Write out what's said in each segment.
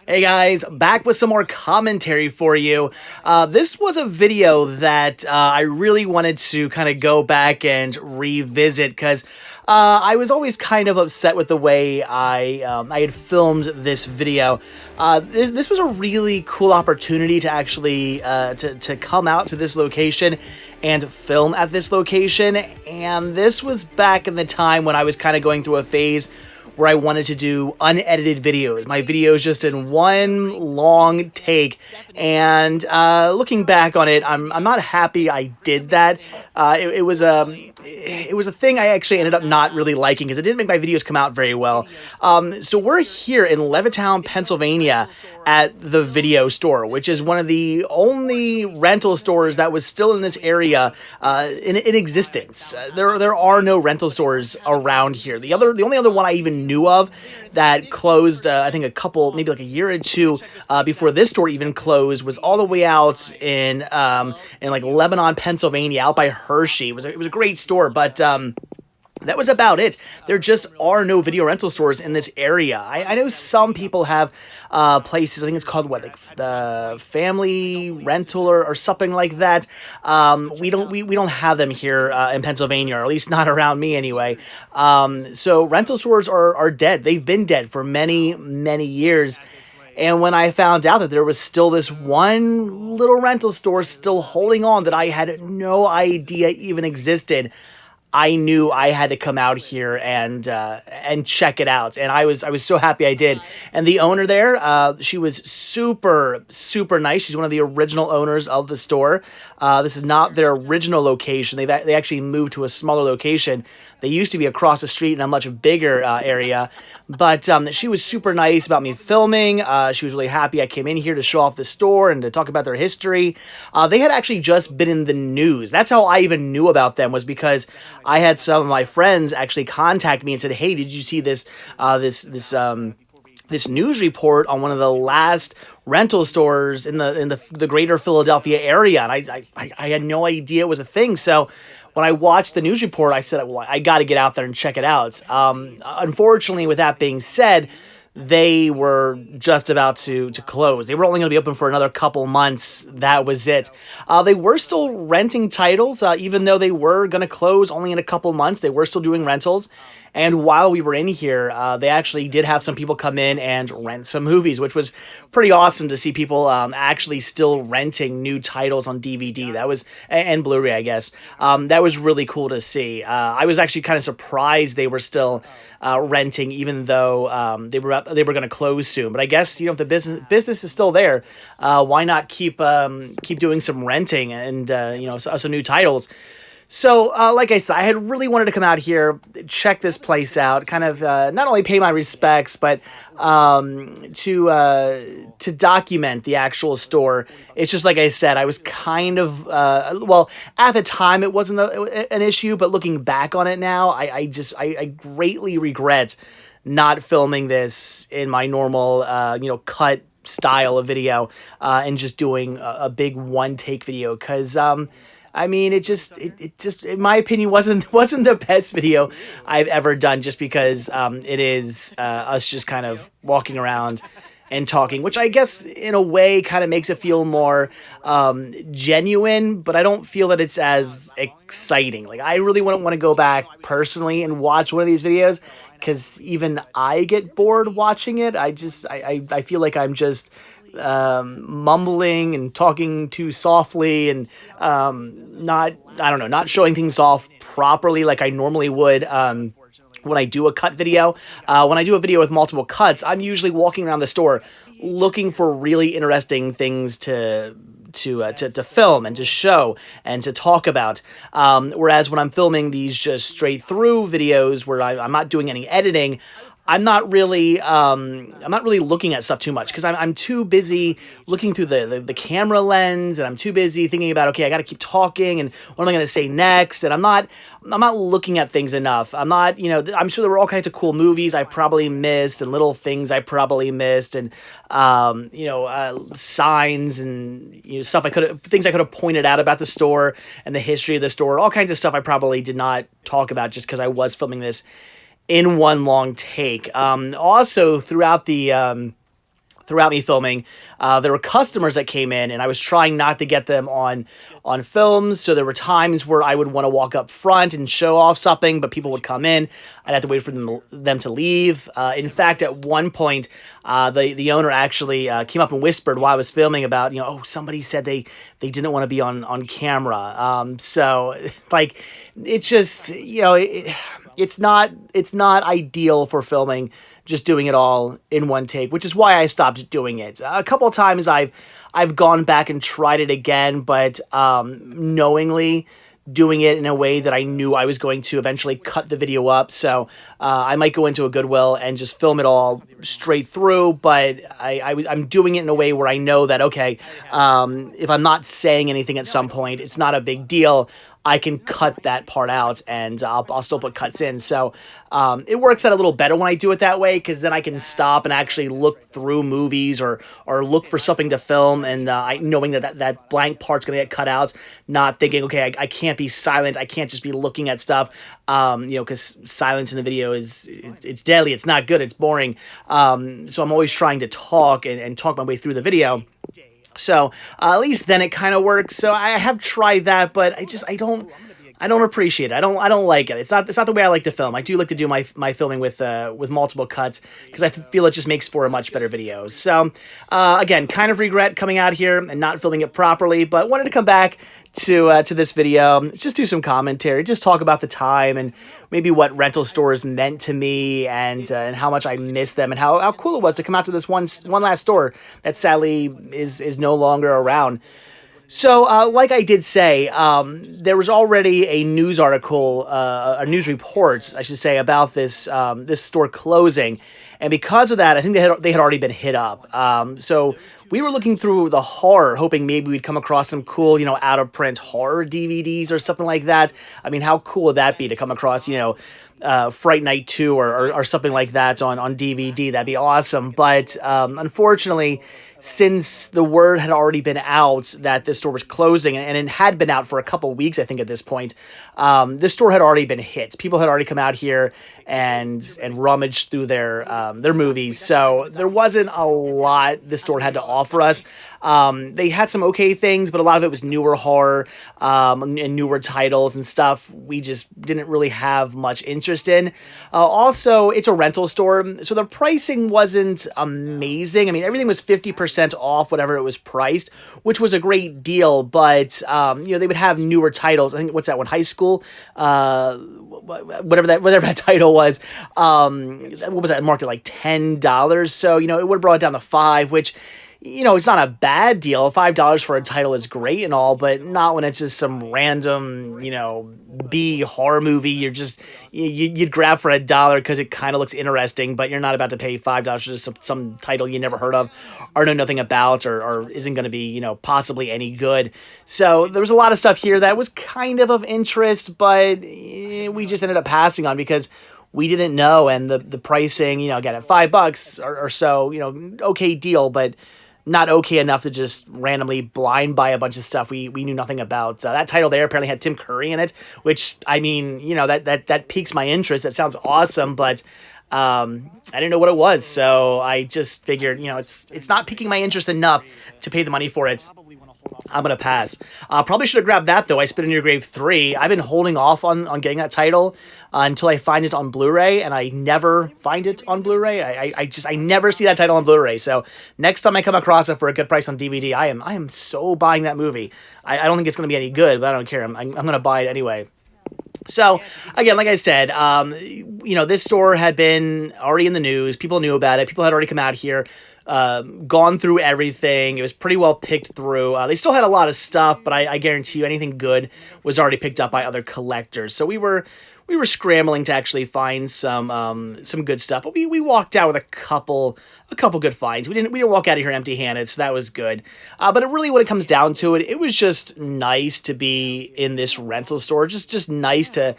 Hey guys, back with some more commentary for you. This was a video that I really wanted to kind of go back and revisit because I was always kind of upset with the way I had filmed this video. This was a really cool opportunity to actually to come out to this location and film at this location, and this was back in the time when I was kind of going through a phase where I wanted to do unedited videos. My videos just in one long take, and looking back on it, I'm not happy I did that. It was a thing I actually ended up not really liking because it didn't make my videos come out very well. So we're here in Levittown, Pennsylvania at the video store, which is one of the only rental stores that was still in this area in existence. There are no rental stores around here. The only other one I even knew of that closed, I think maybe like a year or two before this store even closed, was all the way out in like Lebanon, Pennsylvania, out by Hershey. It was a great store, but that was about it. There just are no video rental stores in this area. I know some people have places. I think it's called like the Family Rental or something like that. We don't have them here in Pennsylvania, or at least not around me anyway. So rental stores are dead. They've been dead for many years. And when I found out that there was still this one little rental store still holding on that I had no idea even existed, I knew I had to come out here and check it out, and I was so happy I did. And the owner there, she was super nice. She's one of the original owners of the store. This is not their original location. They actually moved to a smaller location. They used to be across the street in a much bigger area, but she was super nice about me filming. She was really happy I came in here to show off the store and to talk about their history. They had actually just been in the news. That's how I even knew about them, was because I had some of my friends actually contact me and said, "Hey, did you see this news report on one of the last rental stores in the greater Philadelphia area?" And I had no idea it was a thing. So when I watched the news report, I said, "Well, I got to get out there and check it out." Unfortunately, with that being said, they were just about to close. They were only going to be open for another couple months. That was it. They were still renting titles, even though they were going to close only in a couple months. They were still doing rentals. And while we were in here, they actually did have some people come in and rent some movies, which was pretty awesome to see people actually still renting new titles on DVD. That was, and Blu-ray, I guess. That was really cool to see. I was actually kind of surprised they were still renting, even though they were going to close soon. But I guess, if the business is still there, why not keep doing some renting and some new titles. So, like I said, I had really wanted to come out here, check this place out, kind of not only pay my respects, but to document the actual store. It's just like I said, I was kind of at the time it wasn't an issue, but looking back on it now, I greatly regret not filming this in my normal cut style of video and just doing a big one take video, because it just, in my opinion, wasn't the best video I've ever done, just because it is us just kind of walking around and talking, which I guess in a way kind of makes it feel more genuine, but I don't feel that it's as exciting. Like, I really wouldn't want to go back personally and watch one of these videos, because even I get bored watching it. I feel like I'm just mumbling and talking too softly and not showing things off properly like I normally would when I do a cut video. When I do a video with multiple cuts, I'm usually walking around the store looking for really interesting things to film and to show and to talk about. Whereas when I'm filming these just straight through videos where I'm not doing any editing, I'm not really looking at stuff too much, because I'm too busy looking through the camera lens, and I'm too busy thinking about, okay, I got to keep talking, and what am I going to say next? And I'm not looking at things enough. I'm not, I'm sure there were all kinds of cool movies I probably missed, and little things I probably missed, and signs and things I could have pointed out about the store and the history of the store. All kinds of stuff I probably did not talk about just because I was filming this in one long take. Also, throughout the throughout me filming, there were customers that came in, and I was trying not to get them on films. So there were times where I would want to walk up front and show off something, but people would come in. I'd have to wait for them to leave. In fact, at one point, the owner actually came up and whispered while I was filming about, oh, somebody said they didn't want to be on camera. So like, it's just, it's not ideal for filming, just doing it all in one take, which is why I stopped doing it. A couple of times I've gone back and tried it again, but knowingly doing it in a way that I knew I was going to eventually cut the video up. So I might go into a Goodwill and just film it all straight through, but I'm doing it in a way where I know that, okay, if I'm not saying anything at some point, it's not a big deal. I can cut that part out, and I'll still put cuts in. So it works out a little better when I do it that way, because then I can stop and actually look through movies or look for something to film, and knowing that blank part's going to get cut out, not thinking, okay, I can't be silent. I can't just be looking at stuff, because silence in a video it's deadly. It's not good. It's boring. So I'm always trying to talk and talk my way through the video. So at least then it kind of works. So I have tried that, but I don't appreciate it. I don't like it. It's not the way I like to film. I do like to do my filming with multiple cuts, because I feel it just makes for a much better video. So again, kind of regret coming out here and not filming it properly, but wanted to come back to this video, just do some commentary, just talk about the time and maybe what rental stores meant to me, and how much I miss them, and how cool it was to come out to this one last store that sadly is no longer around. So, like I did say, there was already a news article, a news report, I should say, about this this store closing, and because of that, I think they had already been hit up. So we were looking through the horror, hoping maybe we'd come across some cool, out of print horror DVDs or something like that. I mean, how cool would that be to come across, Fright Night 2 or something like that on DVD? That'd be awesome. But unfortunately, since the word had already been out that this store was closing, and it had been out for a couple weeks, I think at this point, this store had already been hit. People had already come out here and rummaged through their movies, so there wasn't a lot this store had to offer us. They had some okay things, but a lot of it was newer horror and newer titles and stuff we just didn't really have much interest in. Also, it's a rental store, so the pricing wasn't amazing. I mean, everything was 50% off whatever it was priced, which was a great deal, but they would have newer titles. I think, what's that one, High School? Whatever that title was, what was that, marked at like $10, so it would have brought it down to $5, which, it's not a bad deal. $5 for a title is great and all, but not when it's just some random, B horror movie you'd grab for $1 because it kind of looks interesting, but you're not about to pay $5 for just some title you never heard of or know nothing about, or isn't going to be, possibly any good. So there was a lot of stuff here that was kind of interest, but we just ended up passing on because we didn't know, and the pricing, again, at $5 or so, okay deal, but not okay enough to just randomly blind buy a bunch of stuff we knew nothing about. That title there apparently had Tim Curry in it, which, I mean, that piques my interest. That sounds awesome, but I didn't know what it was, so I just figured, it's not piquing my interest enough to pay the money for it. I'm going to pass. Probably should have grabbed that, though. I Spit in Your Grave 3. I've been holding off on getting that title until I find it on Blu-ray, and I never find it on Blu-ray. I never see that title on Blu-ray. So next time I come across it for a good price on DVD, I am so buying that movie. I don't think it's going to be any good, but I don't care. I'm going to buy it anyway. So, again, like I said, this store had been already in the news. People knew about it. People had already come out here, gone through everything. It was pretty well picked through. They still had a lot of stuff, but I guarantee you anything good was already picked up by other collectors. So we were scrambling to actually find some good stuff, but we walked out with a couple good finds. We didn't walk out of here empty-handed, so that was good. But it really, when it comes down to it, it was just nice to be in this rental store. Just nice to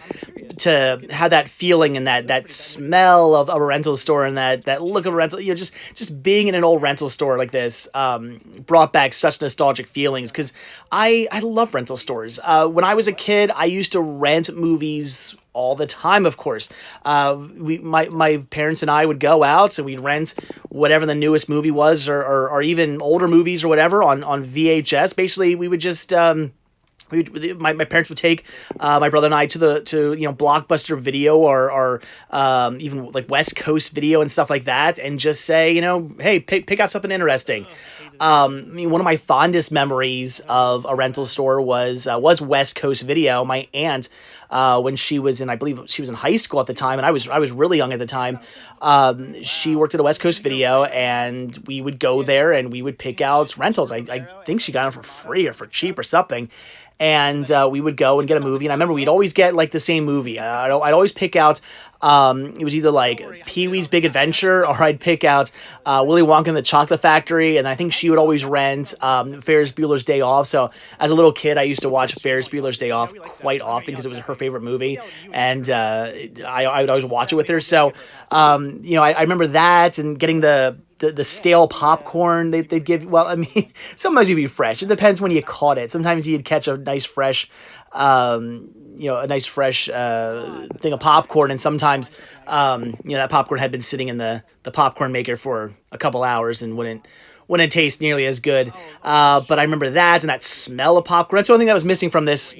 to have that feeling and that smell of a rental store and that look of a rental, just being in an old rental store like this, brought back such nostalgic feelings because I love rental stores. When I was a kid, I used to rent movies all the time, of course. My parents and I would go out and we'd rent whatever the newest movie was, or even older movies or whatever on VHS. Basically, we would just my parents would take my brother and I to Blockbuster Video or even like West Coast Video and stuff like that, and just say, hey, pick out something interesting. One of my fondest memories of a rental store was West Coast Video. My aunt, when she was I believe she was in high school at the time, and I was really young at the time. She worked at a West Coast Video, and we would go there and we would pick out rentals. I think she got them for free or for cheap or something. And we would go and get a movie, and I remember we'd always get like the same movie. I'd always pick out, it was either like Pee-wee's Big Adventure, or I'd pick out Willy Wonka and the Chocolate Factory, and I think she would always rent Ferris Bueller's Day Off. So as a little kid, I used to watch Ferris Bueller's Day Off quite often because it was her favorite movie, and I would always watch it with her. So I remember that, and getting the stale popcorn they'd give. Well, I mean, sometimes you'd be fresh. It depends when you caught it. Sometimes you'd catch a nice fresh, thing of popcorn, and sometimes, that popcorn had been sitting in the popcorn maker for a couple hours and wouldn't taste nearly as good. But I remember that, and that smell of popcorn. That's the only thing that was missing from this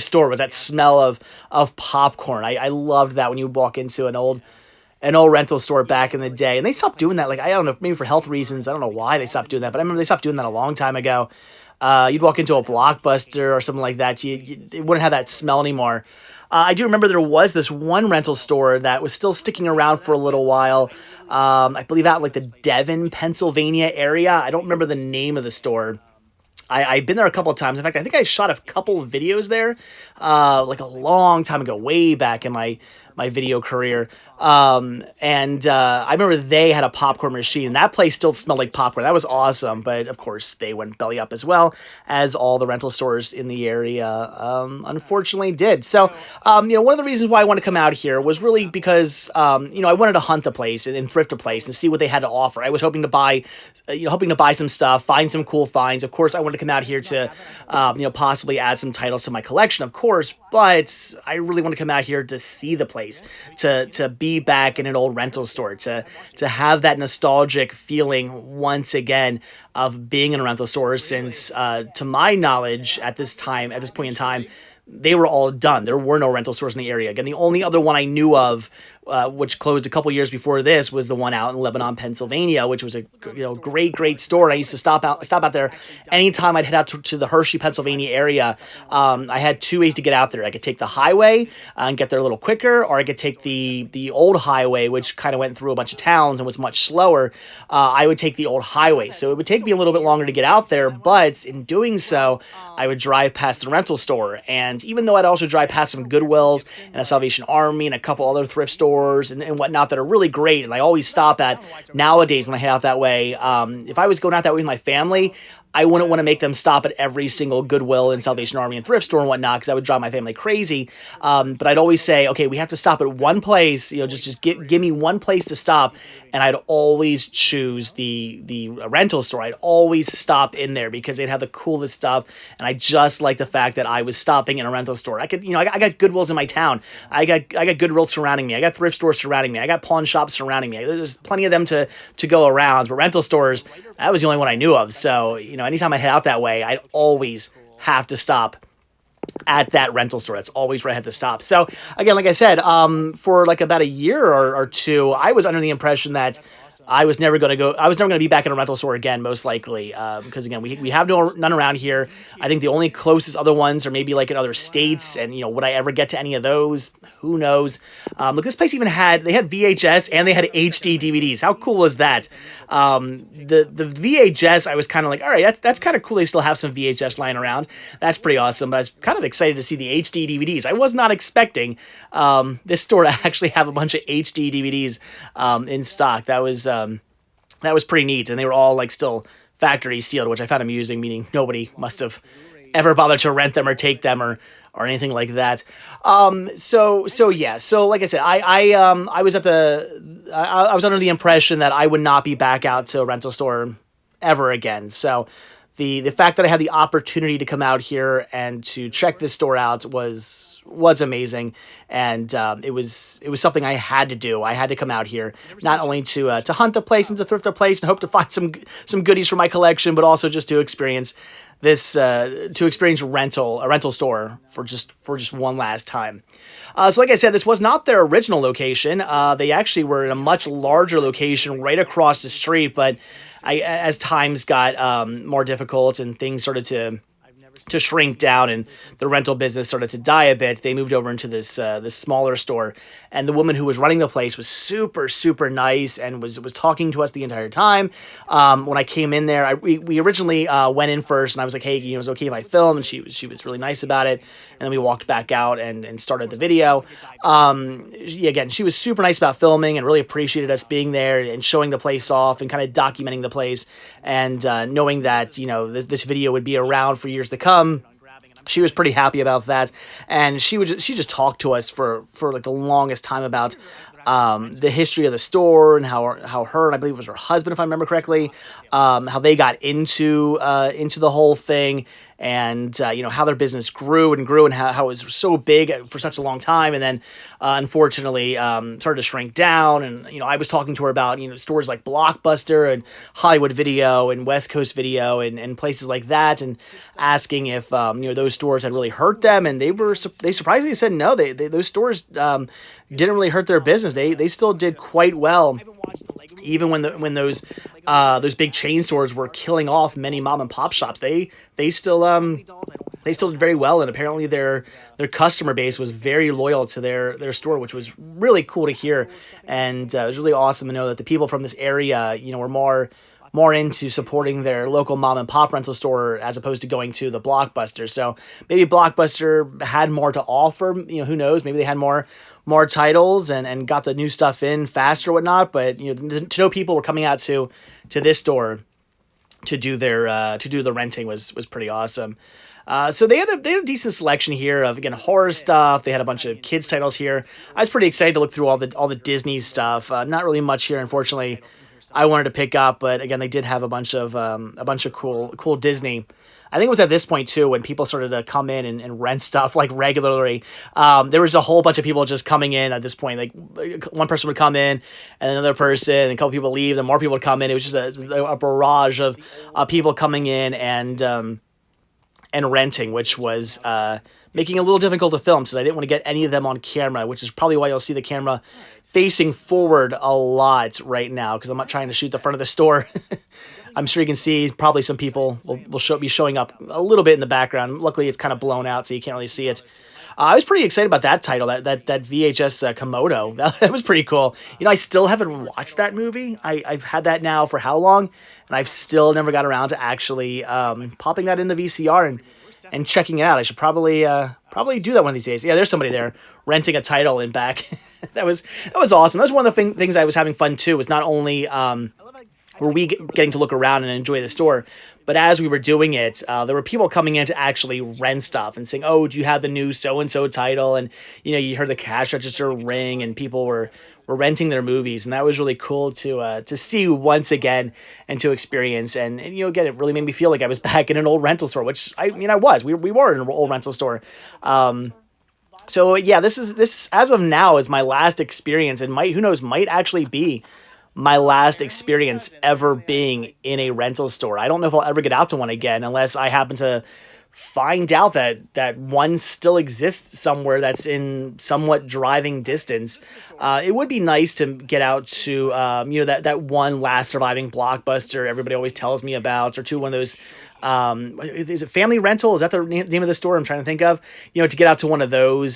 store, was that smell of popcorn. I loved that when you would walk into an old rental store back in the day. And they stopped doing that. Like, I don't know, maybe for health reasons. I don't know why they stopped doing that, but I remember they stopped doing that a long time ago. You'd walk into a Blockbuster or something like that. It wouldn't have that smell anymore. I do remember there was this one rental store that was still sticking around for a little while. I believe out like the Devon, Pennsylvania area. I don't remember the name of the store. I've been there a couple of times. In fact, I think I shot a couple of videos there, like a long time ago, way back in my video career. I remember they had a popcorn machine, and that place still smelled like popcorn. That was awesome. But of course, they went belly up as well, as all the rental stores in the area, unfortunately did. So, one of the reasons why I wanted to come out here was really because, I wanted to hunt the place and thrift a place and see what they had to offer. I was hoping to buy some stuff, find some cool finds. Of course, I wanted to come out here to, possibly add some titles to my collection, of course, but I really want to come out here to see the place, to be back in an old rental store, to have that nostalgic feeling once again of being in a rental store, since to my knowledge at this point in time, they were all done. There were no rental stores in the area. Again, the only other one I knew of, which closed a couple years before this, was the one out in Lebanon, Pennsylvania, which was a great store. I used to stop out there anytime I'd head out to the Hershey, Pennsylvania area. I had two ways to get out there. I could take the highway and get there a little quicker, or I could take the old highway, which kind of went through a bunch of towns and was much slower. I would take the old highway, so it would take me a little bit longer to get out there, but in doing so, I would drive past the rental store. And even though I'd also drive past some Goodwills and a Salvation Army and a couple other thrift stores and whatnot that are really great, and I always stop at nowadays when I head out that way. If I was going out that way with my family, I wouldn't want to make them stop at every single Goodwill and Salvation Army and thrift store and whatnot, because that would drive my family crazy. But I'd always say, okay, we have to stop at one place. Just give me one place to stop, and I'd always choose the rental store. I'd always stop in there because they'd have the coolest stuff, and I just like the fact that I was stopping in a rental store. I got Goodwills in my town. I got Goodwill surrounding me. I got thrift stores surrounding me. I got pawn shops surrounding me. There's plenty of them to go around. But rental stores, that was the only one I knew of. So anytime I head out that way, I'd always have to stop at that rental store. That's always where I had to stop. So again, like I said, for like about a year or two, I was under the impression that I was never going to be back in a rental store again, most likely, because again, we have none around here. I think the only closest other ones are maybe like in other states, and would I ever get to any of those? Who knows? Look, this place even had VHS and they had HD DVDs. How cool is that? The VHS, I was kind of like, all right, that's kind of cool. They still have some VHS lying around. That's pretty awesome. But I was kind of excited to see the HD DVDs. I was not expecting this store to actually have a bunch of HD DVDs in stock. That was pretty neat, and they were all like still factory sealed, which I found amusing, meaning nobody must have ever bothered to rent them or take them or or anything like that. So yeah. So like I said, I was I was under the impression that I would not be back out to a rental store ever again. So the fact that I had the opportunity to come out here and to check this store out was amazing, and it was something I had to do. I had to come out here not only to hunt the place and to thrift the place and hope to find some goodies for my collection, but also just to experience this to experience a rental store for just one last time. So like I said, this was not their original location. They actually were in a much larger location right across the street, but as times got more difficult and things started to shrink down and the rental business started to die a bit, they moved over into this smaller store. And the woman who was running the place was super nice and was talking to us the entire time. When I came in there, we originally went in first, and I was like, hey, is it okay if I film? And she was really nice about it. And then we walked back out and started the video. Again, she was super nice about filming and really appreciated us being there and showing the place off and kind of documenting the place, and knowing that this video would be around for years to come. She was pretty happy about that, and she just talked to us for like the longest time about the history of the store and how her, and I believe it was her husband, if I remember correctly, how they got into the whole thing, and how their business grew and how it was so big for such a long time, and then unfortunately started to shrink down. And I was talking to her about stores like Blockbuster and Hollywood Video and West Coast Video and places like that, and asking if those stores had really hurt them, and they surprisingly said no. They those stores didn't really hurt their business. They still did quite well, even when those big chain stores were killing off many mom and pop shops. They still did very well, and apparently their customer base was very loyal to their store, which was really cool to hear. And it was really awesome to know that the people from this area were more into supporting their local mom and pop rental store as opposed to going to the Blockbuster. So maybe Blockbuster had more to offer. Who knows? Maybe they had more titles and got the new stuff in faster or whatnot. But to know people were coming out to this store to do the renting was pretty awesome. So they had a decent selection here of, again, horror stuff. They had a bunch of kids titles here. I was pretty excited to look through all the Disney stuff. Not really much here, unfortunately, I wanted to pick up, but again, they did have a bunch of cool Disney. I think it was at this point too when people started to come in and rent stuff like regularly. There was a whole bunch of people just coming in at this point. Like one person would come in, and another person, and a couple people leave, then more people would come in. It was just a barrage of people coming in and renting, which was making it a little difficult to film, since I didn't want to get any of them on camera, which is probably why you'll see the camera facing forward a lot right now, because I'm not trying to shoot the front of the store. I'm sure you can see probably some people will be showing up a little bit in the background. Luckily, it's kind of blown out, so you can't really see it. I was pretty excited about that title, that VHS Komodo. That was pretty cool. I still haven't watched that movie. I've had that now for how long, and I've still never got around to actually popping that in the VCR and checking it out. I should probably do that one of these days. Yeah, there's somebody there renting a title in back. That was awesome. That was one of the things I was having fun too. Was not only were we getting to look around and enjoy the store, but as we were doing it, there were people coming in to actually rent stuff and saying, "Oh, do you have the new so and so title?" And you heard the cash register ring, and people were renting their movies, and that was really cool to see once again and to experience. And again, it really made me feel like I was back in an old rental store, which I was. We were in an old rental store. So yeah, this as of now is my last experience, and who knows, might actually be my last experience ever being in a rental store. I don't know if I'll ever get out to one again, unless I happen to find out that one still exists somewhere that's in somewhat driving distance. It would be nice to get out to that one last surviving Blockbuster everybody always tells me about, or to one of those is it Family Rental? Is that the name of the store I'm trying to think of? To get out to one of those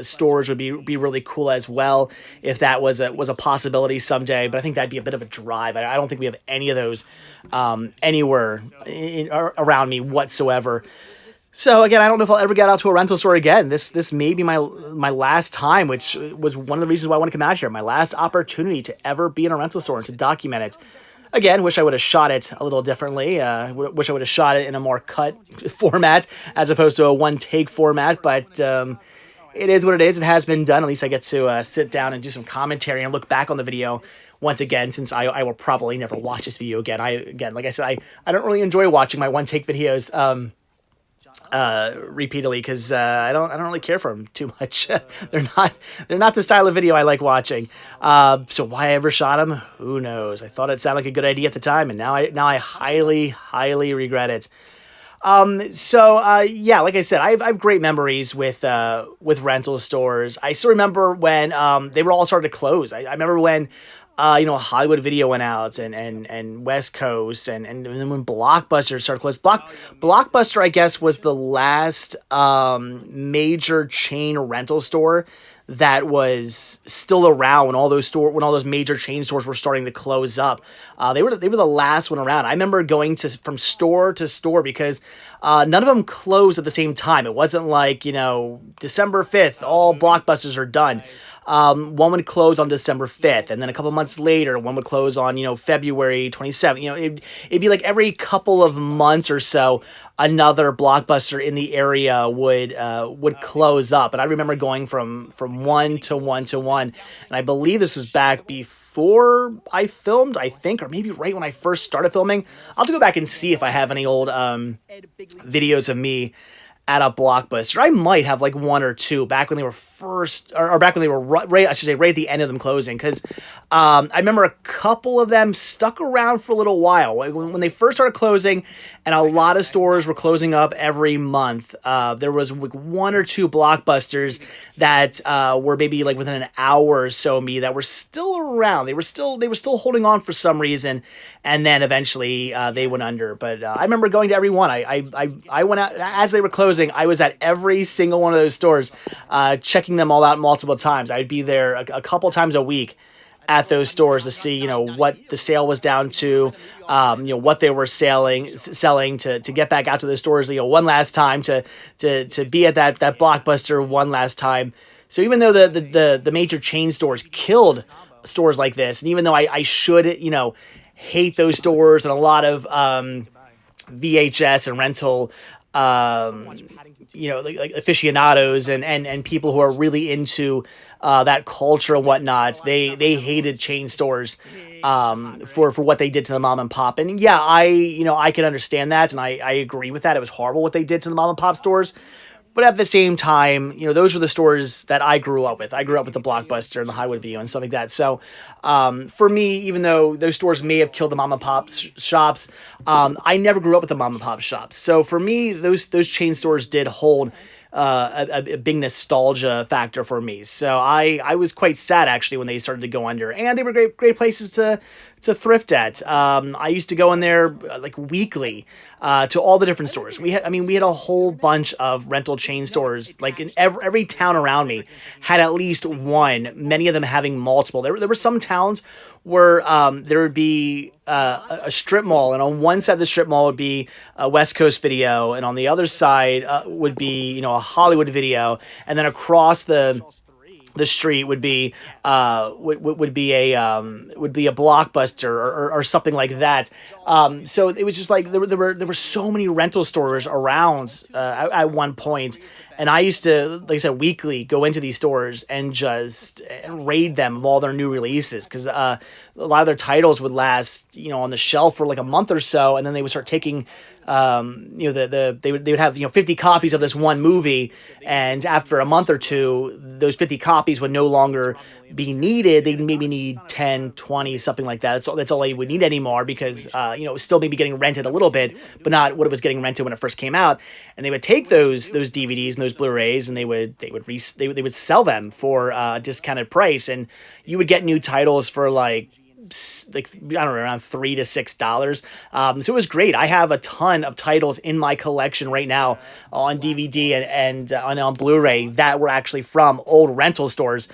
stores would be really cool as well, if that was a possibility someday. But I think that'd be a bit of a drive. I don't think we have any of those anywhere around me whatsoever. So again, I don't know if I'll ever get out to a rental store again. This may be my last time, which was one of the reasons why I want to come out here. My last opportunity to ever be in a rental store and to document it. Again, wish I would have shot it a little differently. Wish I would have shot it in a more cut format as opposed to a one take format. But it is what it is. It has been done. At least I get to sit down and do some commentary and look back on the video once again, since I will probably never watch this video again. Like I said, I don't really enjoy watching my one take videos repeatedly because I don't really care for them too much. they're not the style of video I like watching. So why I ever shot them, who knows? I thought it sounded like a good idea at the time, and now I highly regret it. Yeah, like I said, I've great memories with rental stores. I still remember when they were all starting to close. I remember when Hollywood Video went out and West Coast and then when Blockbuster started close. Blockbuster, I guess, was the last major chain rental store that was still around when all those major chain stores were starting to close up. They were the last one around. I remember going from store to store because none of them closed at the same time. It wasn't like December 5th, all Blockbusters are done. One would close on December 5th, and then a couple months later, one would close on, February 27th. It'd be like every couple of months or so, another Blockbuster in the area would close up. And I remember going from one to one to one, and I believe this was back before I filmed, I think, or maybe right when I first started filming. I'll have to go back and see if I have any old videos of me at a Blockbuster. I might have like one or two back when they were first, or back when they were right at the end of them closing, because I remember a couple of them stuck around for a little while when they first started closing, and a lot of stores were closing up every month. There was like one or two Blockbusters that were maybe like within an hour or so of me that were still around. They were still holding on for some reason, and then eventually they went under. But I remember going to every one. I went out as they were closing. I was at every single one of those stores, checking them all out multiple times. I'd be there a couple times a week at those stores to see, what the sale was down to, what they were selling to get back out to the stores, one last time to be at that Blockbuster one last time. So even though the major chain stores killed stores like this, and even though I should, hate those stores and a lot of VHS and rental like aficionados and people who are really into that culture and whatnot, they hated chain stores for what they did to the mom and pop. And yeah, I can understand that, and I agree with that. It was horrible what they did to the mom and pop stores. But at the same time, those were the stores that I grew up with. I grew up with the Blockbuster and the Hollywood Video and stuff like that. So, for me, even though those stores may have killed the mom and pop shops, I never grew up with the mom and pop shops. So for me, those chain stores did hold a big nostalgia factor for me. So I was quite sad actually when they started to go under, and they were great places to thrift at. I used to go in there like weekly to all the different stores. We had a whole bunch of rental chain stores. Like in every town around me had at least one. Many of them having multiple. There were some towns where there would be a strip mall, and on one side of the strip mall would be a West Coast Video, and on the other side would be a Hollywood Video, and then across the street would be would be a Blockbuster or something like that. So it was just like there were so many rental stores around at one point. And I used to, like I said, weekly go into these stores and just raid them of all their new releases, because a lot of their titles would last, on the shelf for like a month or so, and then they would start taking, they would have 50 copies of this one movie, and after a month or two, those 50 copies would no longer be needed. They'd maybe need 10, 20, something like that. That's all they would need anymore, because it was still maybe getting rented a little bit, but not what it was getting rented when it first came out. And they would take those DVDs and those Blu-rays, and they would sell them for a discounted price, and you would get new titles for like I don't know, around $3 to $6. So it was great. I have a ton of titles in my collection right now on DVD and on Blu-ray that were actually from old rental stores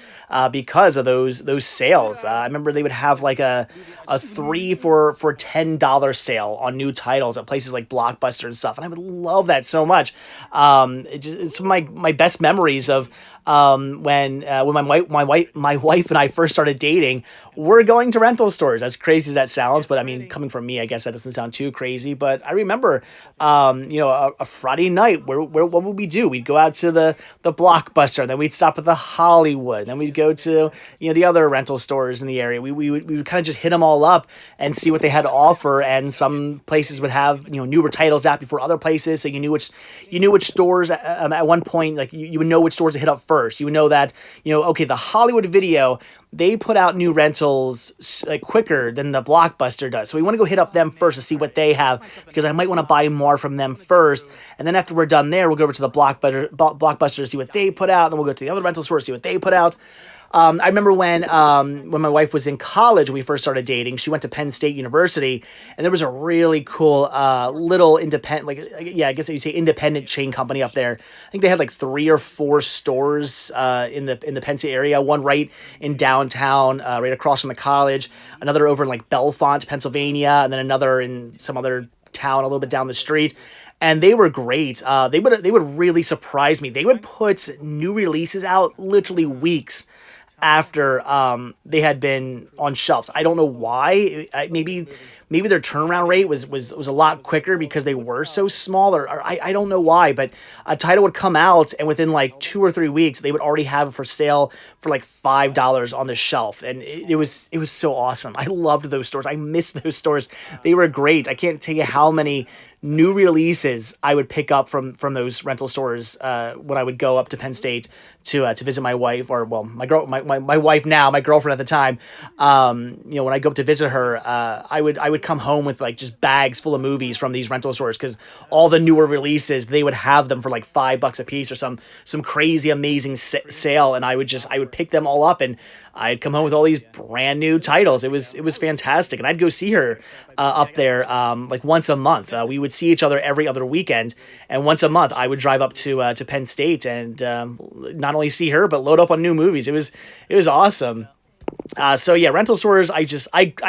because of those sales. I remember they would have like a 3 for $10 sale on new titles at places like Blockbuster and stuff, and I would love that so much. It's some of my best memories of when my wife and I first started dating, we're going to rental stores. As crazy as that sounds, but I mean, coming from me, I guess that doesn't sound too crazy. But I remember, a Friday night where what would we do? We'd go out to the Blockbuster, then we'd stop at the Hollywood, then we'd go to the other rental stores in the area. We would kind of just hit them all up and see what they had to offer. And some places would have newer titles out before other places, so you knew which stores at one point, like you would know which stores to hit up first. You would know that okay, the Hollywood Video, they put out new rentals like quicker than the Blockbuster does. So we want to go hit up them first to see what they have, because I might want to buy more from them first. And then after we're done there, we'll go over to the Blockbuster to see what they put out. Then we'll go to the other rental store to see what they put out. I remember when my wife was in college, we first started dating. She went to Penn State University, and there was a really cool little independent, I guess you'd say independent chain company up there. I think they had like 3 or 4 stores in the Penn State area. One right in downtown, right across from the college. Another over in like Bellefonte, Pennsylvania, and then another in some other town a little bit down the street. And they were great. They would really surprise me. They would put new releases out literally weeks after they had been on shelves. I don't know why. Maybe their turnaround rate was a lot quicker because they were so small, or I don't know why, but a title would come out and within like 2 or 3 weeks they would already have it for sale for like $5 on the shelf, and it was so awesome. I loved those stores. I miss those stores. They were great. I can't tell you how many new releases I would pick up from those rental stores when I would go up to Penn State to visit my wife, or well, my wife now, my girlfriend at the time. When I go up to visit her, I would come home with like just bags full of movies from these rental stores, because all the newer releases, they would have them for like $5 a piece or some crazy amazing sale, and I would pick them all up, and I'd come home with all these brand new titles. It was fantastic, and I'd go see her up there like once a month. We would see each other every other weekend, and once a month I would drive up to Penn State and not only see her but load up on new movies. It was awesome. So yeah, rental stores, I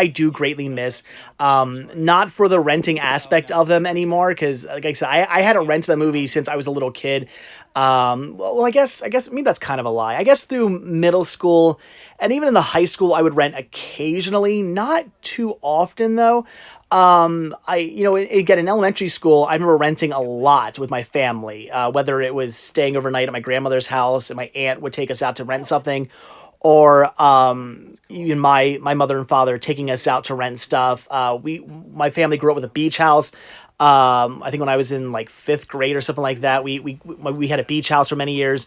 do greatly miss, not for the renting aspect of them anymore, because like I said, I hadn't rented a movie since I was a little kid. Well, I guess maybe that's kind of a lie. I guess through middle school and even in the high school, I would rent occasionally, not too often though. Again, in elementary school, I remember renting a lot with my family, whether it was staying overnight at my grandmother's house and my aunt would take us out to rent something, or even my mother and father taking us out to rent stuff. My family grew up with a beach house. I think when I was in like 5th grade or something like that, we had a beach house for many years,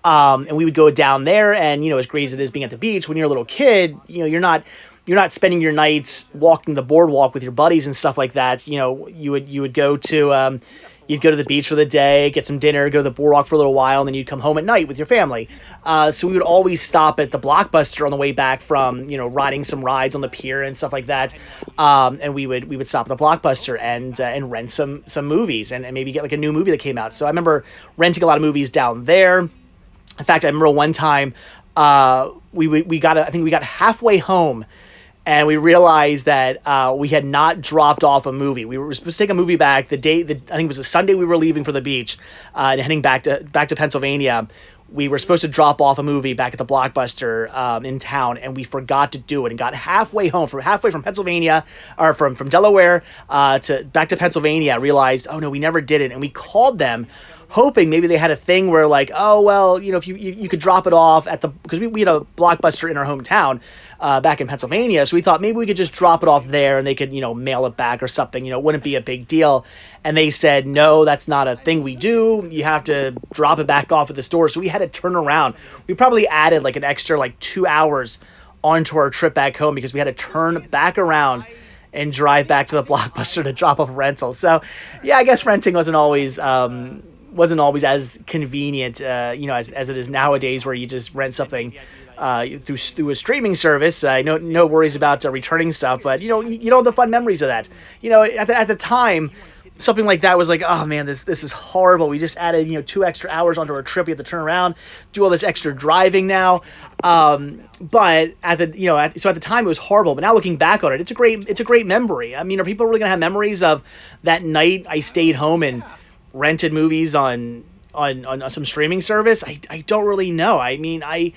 and we would go down there. And as great as it is being at the beach, when you're a little kid, you're not spending your nights walking the boardwalk with your buddies and stuff like that. You would go to you'd go to the beach for the day, get some dinner, go to the boardwalk for a little while, and then you'd come home at night with your family. So we would always stop at the Blockbuster on the way back from, riding some rides on the pier and stuff like that. And we would stop at the Blockbuster and rent some movies and maybe get like a new movie that came out. So I remember renting a lot of movies down there. In fact, I remember one time we got halfway home, and we realized that we had not dropped off a movie. We were supposed to take a movie back I think it was a Sunday we were leaving for the beach and heading back to Pennsylvania. We were supposed to drop off a movie back at the Blockbuster in town, and we forgot to do it, and got halfway from Pennsylvania, or from Delaware back to Pennsylvania. Realized, oh no, we never did it, and we called them, hoping maybe they had a thing where like, oh well, if you could drop it off at because we had a Blockbuster in our hometown back in Pennsylvania, so we thought maybe we could just drop it off there and they could mail it back or something. It wouldn't be a big deal. And they said, no, that's not a thing we do. You have to drop it back off at the store. So we had to turn around. We probably added like an extra like 2 hours onto our trip back home, because we had to turn back around and drive back to the Blockbuster to drop off rentals. So yeah, I guess renting wasn't always as convenient, as it is nowadays, where you just rent something through a streaming service. No worries about returning stuff, but the fun memories of that. At the time, something like that was like, oh man, this is horrible. We just added 2 extra hours onto our trip. We have to turn around, do all this extra driving now. But at the time it was horrible. But now looking back on it, it's a great memory. I mean, are people really gonna have memories of that night I stayed home and rented movies on on some streaming service, I don't really know. I mean, I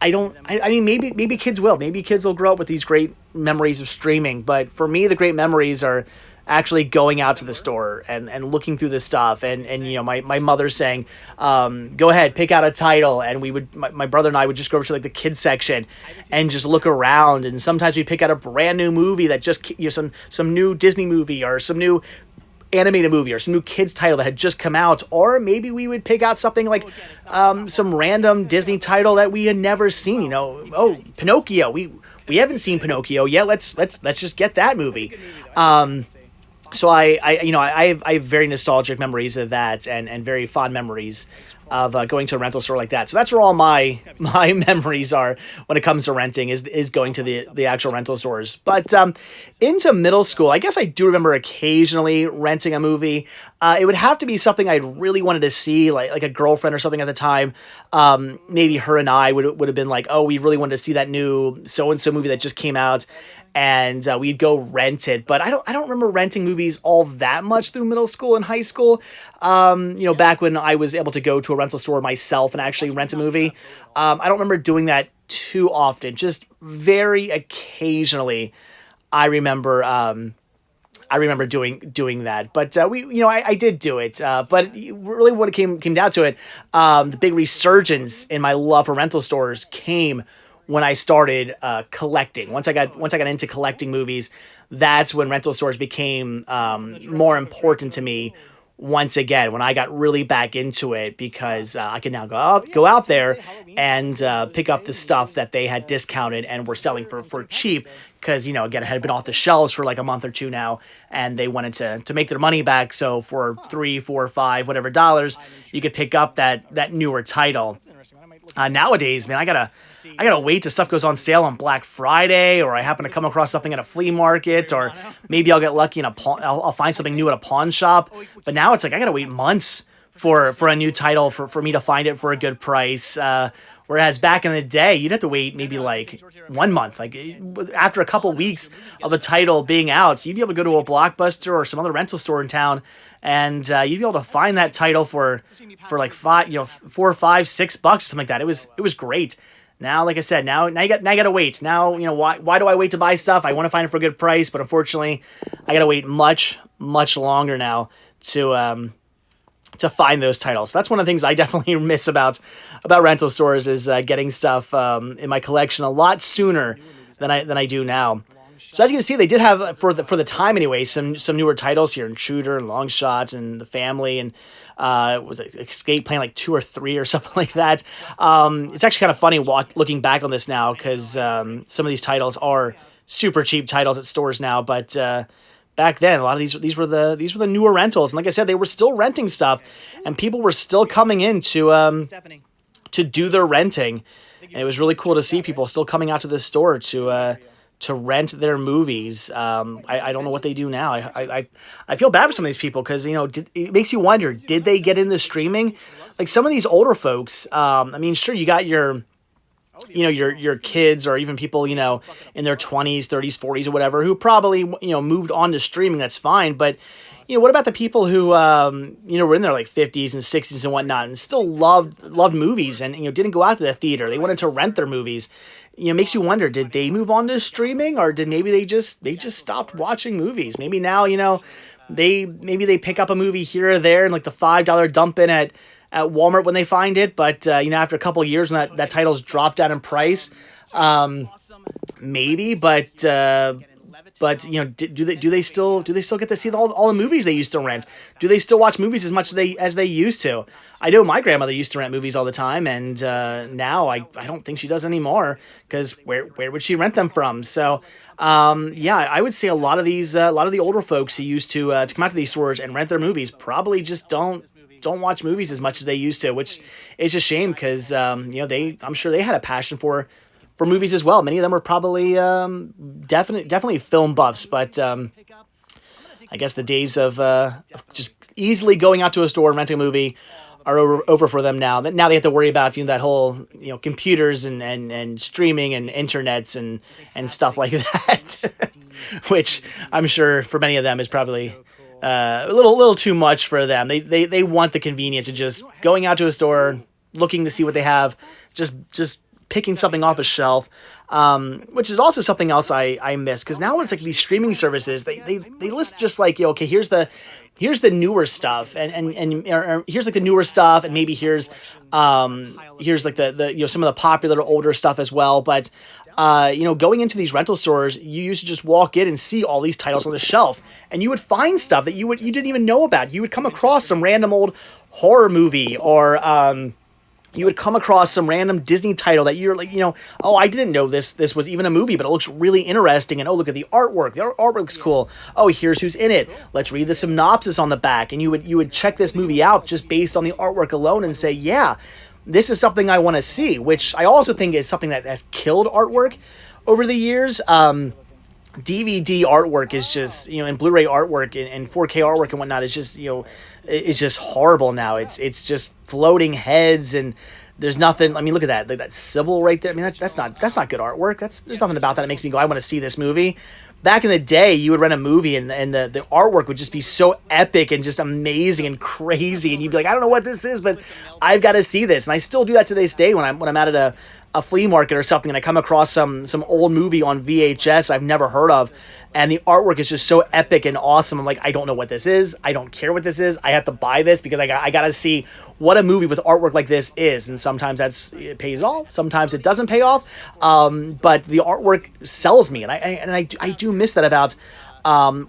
mean, maybe kids will. Maybe kids will grow up with these great memories of streaming. But for me, the great memories are actually going out to the store and looking through the stuff and my mother saying, go ahead, pick out a title, and my brother and I would just go over to like the kids section and just look around, and sometimes we pick out a brand new movie that just some new Disney movie or some new animated movie or some new kids title that had just come out, or maybe we would pick out something like some random Disney title that we had never seen. Oh, Pinocchio. We haven't seen Pinocchio yet. Let's just get that movie. So I have very nostalgic memories of that and very fond memories of going to a rental store like that. So that's where all my memories are when it comes to renting is going to the actual rental stores. But into middle school, I guess I do remember occasionally renting a movie. It would have to be something I really wanted to see, like a girlfriend or something at the time. Maybe her and I would have been like, oh, we really wanted to see that new so-and-so movie that just came out. And we'd go rent it, but I don't remember renting movies all that much through middle school and high school. Back when I was able to go to a rental store myself and actually rent a movie, I don't remember doing that too often. Just very occasionally, I remember doing that. But I did do it. But really, when it came down to it, the big resurgence in my love for rental stores came when I started collecting. Once I got into collecting movies, that's when rental stores became more important to me once again, when I got really back into it, because I could now go out there and pick up the stuff that they had discounted and were selling for cheap, because again, it had been off the shelves for like a month or two now, and they wanted to make their money back. So for $3, $4, $5, whatever dollars, you could pick up that newer title. Nowadays, man, I gotta wait till stuff goes on sale on Black Friday, or I happen to come across something at a flea market, or maybe I'll get lucky and I'll find something new at a pawn shop. But now it's like I gotta wait months for a new title for me to find it for a good price. Whereas back in the day, you'd have to wait maybe like 1 month. Like after a couple weeks of a title being out, you'd be able to go to a Blockbuster or some other rental store in town, and you'd be able to find that title for like $4, $5, $6, something like that. It was great. Now, like I said, now you gotta wait. Now, why do I wait to buy stuff? I want to find it for a good price, but unfortunately, I gotta wait much longer now to find those titles. So that's one of the things I definitely miss about rental stores is getting stuff in my collection a lot sooner than I do now. So as you can see, they did have for the time anyway some newer titles here, Intruder and Long Shot and The Family, and was it Escape Plan like 2 or 3 or something like that. It's actually kind of funny looking back on this now, because some of these titles are super cheap titles at stores now, but back then a lot of these were the newer rentals, and like I said, they were still renting stuff, and people were still coming in to do their renting, and it was really cool to see people still coming out to this store to rent their movies. I don't know what they do now. I feel bad for some of these people, because it makes you wonder, did they get into streaming? Like some of these older folks, I mean, sure, you got your kids, or even people in their 20s, 30s, 40s, or whatever, who probably moved on to streaming. That's fine, but what about the people who were in their like 50s and 60s and whatnot, and still loved movies, and didn't go out to the theater? They wanted to rent their movies. Makes you wonder, did they move on to streaming, or did maybe they just stopped watching movies? Maybe now they pick up a movie here or there and like the $5 dump in at Walmart when they find it, but after a couple of years when that title's dropped down in price, maybe, but do they still get to see all the movies they used to rent? Do they still watch movies as much as they used to? I know my grandmother used to rent movies all the time, and now I don't think she does anymore, because where would she rent them from? So I would say a lot of the older folks who used to come out to these stores and rent their movies probably just don't watch movies as much as they used to, which is a shame, because I'm sure they had a passion for movies as well. Many of them were probably definitely film buffs, but I guess the days of just easily going out to a store and renting a movie are over for them now. Now they have to worry about that whole computers and streaming and internets and stuff like that, which I'm sure for many of them is probably a little too much for them. They want the convenience of just going out to a store, looking to see what they have, just picking something off a shelf, which is also something else I miss, because now it's like these streaming services, they list just like, okay, here's the newer stuff, and or here's like the newer stuff, and maybe here's like the some of the popular older stuff as well. But going into these rental stores, you used to just walk in and see all these titles on the shelf, and you would find stuff that you didn't even know about. You would come across some random old horror movie, or you would come across some random Disney title that you're like, oh, I didn't know this was even a movie, but it looks really interesting. And oh, look at the artwork. The artwork looks cool. Oh, here's who's in it. Let's read the synopsis on the back. And you would check this movie out just based on the artwork alone and say, yeah, this is something I want to see, which I also think is something that has killed artwork over the years. DVD artwork is just, and Blu-ray artwork and 4K artwork and whatnot is just, it's just horrible now. It's just floating heads, and there's nothing. I mean, look at that, like that Sybil right there. I mean, that's not good artwork. There's nothing about that makes me go, I want to see this movie. Back in the day, you would rent a movie, and the artwork would just be so epic and just amazing and crazy, and you'd be like, I don't know what this is, but I've got to see this. And I still do that to this day when I'm at a flea market or something, and I come across some old movie on VHS I've never heard of, and the artwork is just so epic and awesome. I'm like, I don't know what this is. I don't care what this is. I have to buy this because I got to see what a movie with artwork like this is. And sometimes it pays off. Sometimes it doesn't pay off. But the artwork sells me, and I do miss that about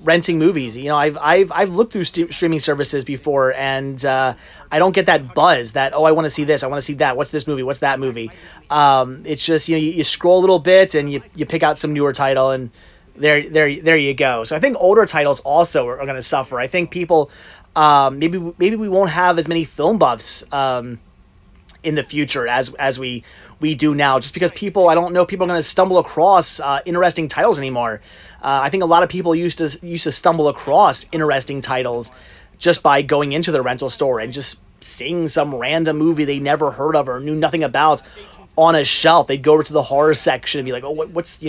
renting movies. I've looked through streaming services before, and I don't get that buzz that, oh, I want to see this, I want to see that, what's this movie, what's that movie. It's just, you scroll a little bit and you pick out some newer title, and there you go. So I think older titles also are going to suffer. I think people, maybe we won't have as many film buffs in the future as we do now, just because I don't know if people are going to stumble across interesting titles anymore. I think a lot of people used to stumble across interesting titles just by going into the rental store and just seeing some random movie they never heard of or knew nothing about on a shelf. They'd go over to the horror section and be like, oh, what's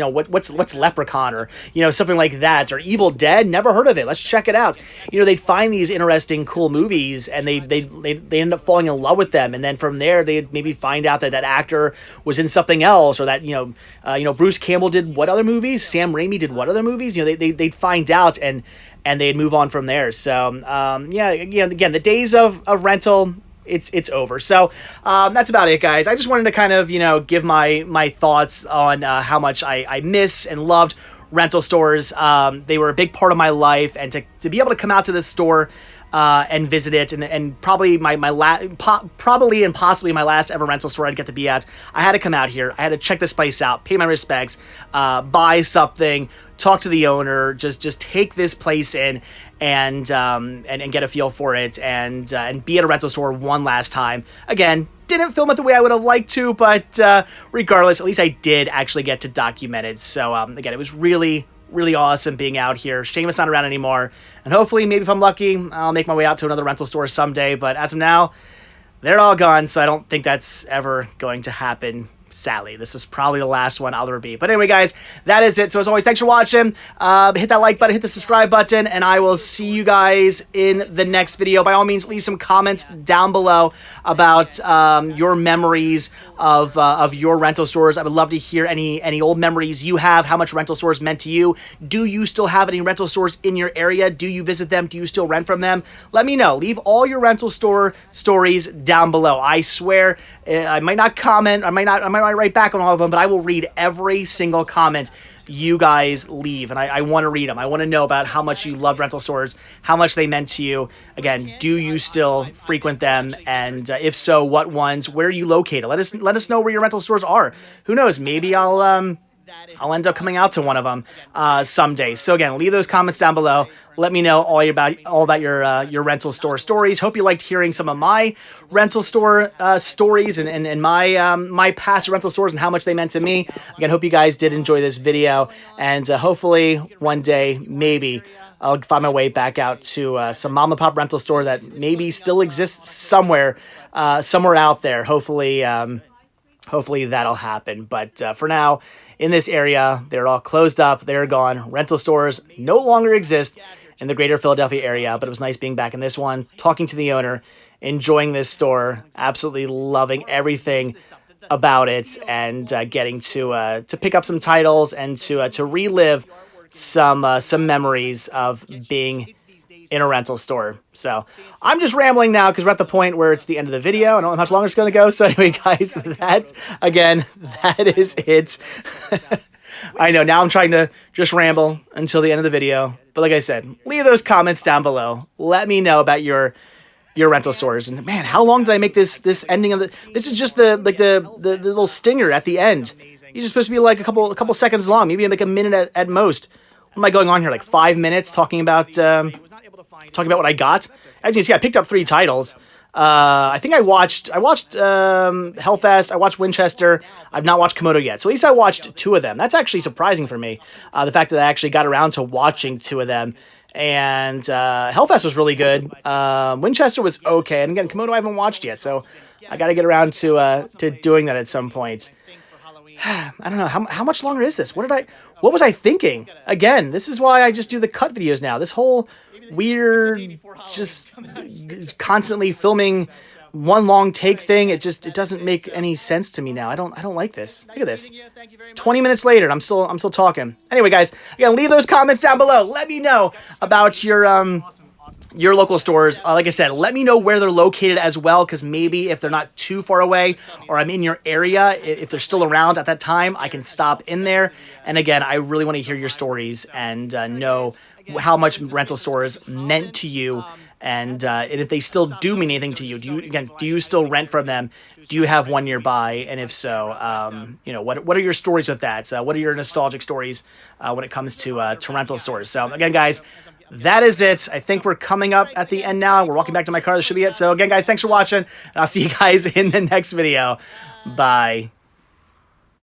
Leprechaun, or something like that, or Evil Dead, never heard of it, let's check it out. They'd find these interesting, cool movies, and they end up falling in love with them, and then from there they'd maybe find out that actor was in something else, or that Bruce Campbell did what other movies, Sam Raimi did what other movies. They'd find out, and they'd move on from there. So again, the days of rental, it's over. So that's about it, guys. I just wanted to kind of give my thoughts on how much I miss and loved rental stores. They were a big part of my life, and to be able to come out to this store and visit it, and probably probably and possibly my last ever rental store I'd get to be at. I had to come out here. I had to check this place out, pay my respects, buy something, talk to the owner, just take this place in, and get a feel for it, and be at a rental store one last time. Again, didn't film it the way I would have liked to, but regardless, at least I did actually get to document it. So again, it was really, really awesome being out here. Shame it's not around anymore, and hopefully, maybe if I'm lucky, I'll make my way out to another rental store someday. But as of now, they're all gone, so I don't think that's ever going to happen. Sadly, this is probably the last one I'll ever be. But anyway, guys, that is it. So as always, thanks for watching. Hit that like button, hit the subscribe button, and I will see you guys in the next video. By all means, leave some comments down below about your memories of your rental stores. I would love to hear any old memories you have, how much rental stores meant to you. Do you still have any rental stores in your area? Do you visit them? Do you still rent from them? Let me know. Leave all your rental store stories down below. I swear, I might not comment, I might write back on all of them, but I will read every single comment you guys leave, and I want to read them. I want to know about how much you love rental stores, how much they meant to you. Again, do you still frequent them? And if so, what ones? Where are you located? Let us know where your rental stores are. Who knows? Maybe I'll end up coming out to one of them someday. So again, leave those comments down below. Let me know all about your rental store stories. Hope you liked hearing some of my rental store stories and my past rental stores and how much they meant to me. Again, hope you guys did enjoy this video, and hopefully one day, maybe I'll find my way back out to some mom and pop rental store that maybe still exists somewhere out there. Hopefully that'll happen. But for now, in this area, they're all closed up. They're gone. Rental stores no longer exist in the greater Philadelphia area, but it was nice being back in this one, talking to the owner, enjoying this store, absolutely loving everything about it, and getting to pick up some titles and to relive some memories of being in a rental store. So I'm just rambling now because we're at the point where it's the end of the video. I don't know how much longer it's going to go. So anyway, guys, that is it. I know now I'm trying to just ramble until the end of the video. But like I said, leave those comments down below. Let me know about your rental stores. And man, how long did I make this ending of the? This is just the little stinger at the end. You're just supposed to be like a couple seconds long, maybe like a minute at most. What am I going on here? Like 5 minutes talking about what I got. As you can see, I picked up 3 titles. I think I watched Hellfest. I watched Winchester. I've not watched Komodo yet. So at least I watched 2 of them. That's actually surprising for me. The fact that I actually got around to watching 2 of them. And Hellfest was really good. Winchester was okay. And again, Komodo I haven't watched yet. So I got to get around to doing that at some point. I don't know. How much longer is this? What was I thinking? Again, this is why I just do the cut videos now. This whole weird, just constantly filming one long take thing. It doesn't make any sense to me now. I don't like this. Look at this. 20 minutes later, I'm still talking. Anyway, guys, again, leave those comments down below. Let me know about your local stores. Like I said, let me know where they're located as well, because maybe if they're not too far away or I'm in your area, if they're still around at that time, I can stop in there. And again, I really want to hear your stories and know how much rental stores meant to you, and if they still do mean anything to you. Do you still rent from them? Do you have one nearby? And if so, what are your stories with that? What are your nostalgic stories when it comes to rental stores? So again, guys, that is it. I think we're coming up at the end now. We're walking back to my car. This should be it. So again, guys, thanks for watching, and I'll see you guys in the next video. Bye.